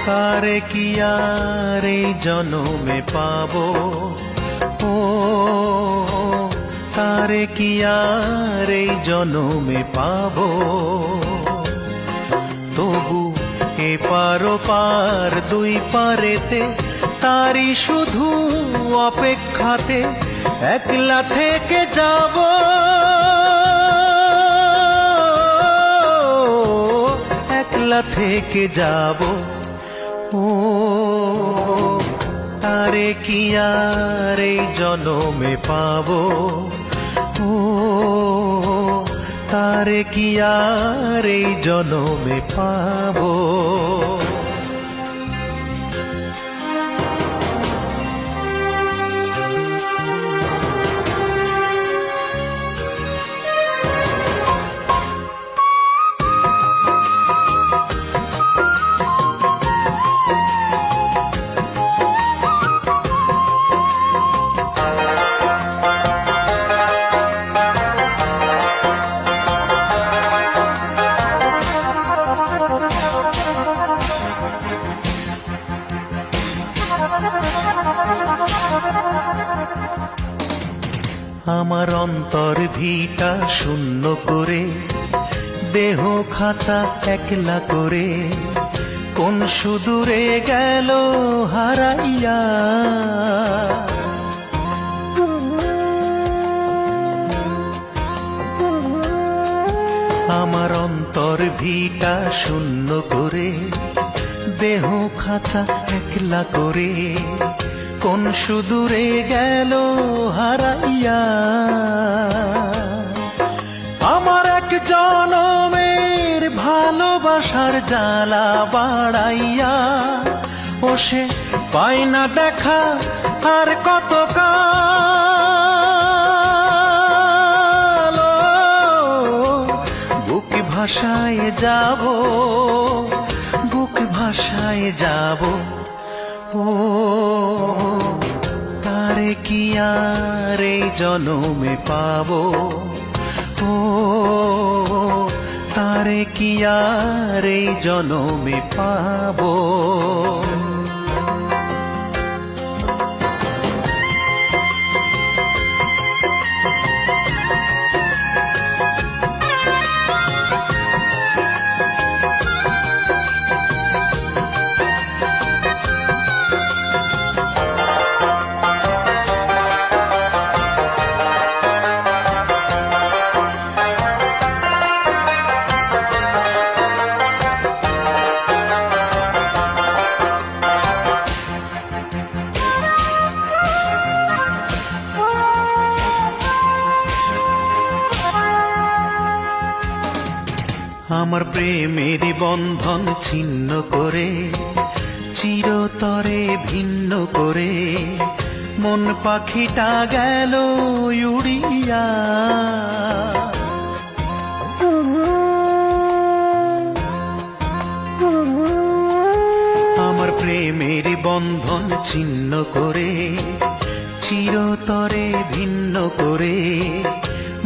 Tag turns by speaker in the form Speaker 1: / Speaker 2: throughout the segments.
Speaker 1: তারে কি আর এই জনমে পাবো, ও তারে কি আর এই জনমে পাবো। তবু এপার ওপার দুই পারেতে তারি শুধু অপেক্ষাতে একলা থেকে যাব, একলা থেকে যাব। ও তারে কি আর এই জনমে পাবো, ও তারে কি আর এই জনমে পাবো। আমার অন্তর ভিটা শূন্য করে, দেহ খাঁচা একলা করে, কোন সুদূরে গেল হারাইয়া। আমার অন্তর ভিটা শূন্য করে, দেহ খাঁচা একলা করে, কোন সুদূরে গেল হারাইয়া। আমার এক জনমের ভালোবাসার জ্বালা বাড়াইয়া, ও সে পায় না দেখা আর কত কাল। বুক ভাষায় যাব, বুক ভাষায় যাব। ও তারে কি আর এই জনমে পাবো, ও তারে কি আর এই জনমে পাবো। আমার প্রেমেরই বন্ধন ছিন্ন করে, চিরতরে ভিন্ন করে, মন পাখিটা গেল উড়িয়া। আমার প্রেমেরই বন্ধন ছিন্ন করে, চিরতরে ভিন্ন করে,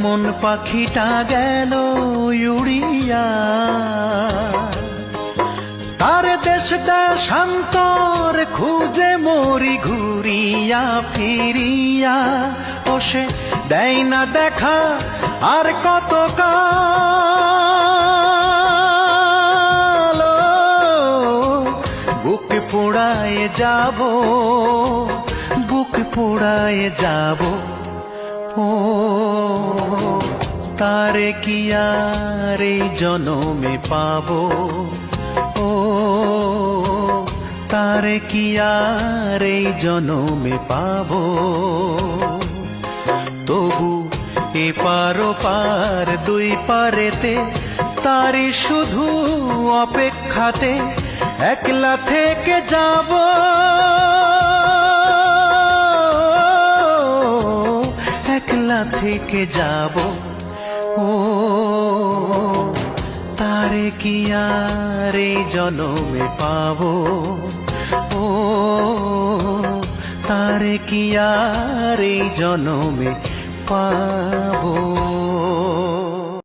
Speaker 1: মন পাখিটা গেল উড়িয়া। তার দেশ দেশান্তর খুঁজে মরি ঘুরিয়া ফিরিয়া, ও সে দেয় না দেখা আর কত কাল। বুক পোড়ায় যাব, বুক পোড়ায় যাব। ও তারে কি আর এই জনমে পাবো, ও তারে কি আর এই জনমে পাবো। তবু এপার ওপার দুই পারেতে তারি শুধু অপেক্ষাতে একলা থেকে যাব, একলা থেকে যাব। ও তারে কি আর এই জনমে পাবো, ও তারে কি আর এই জনমে পাবো।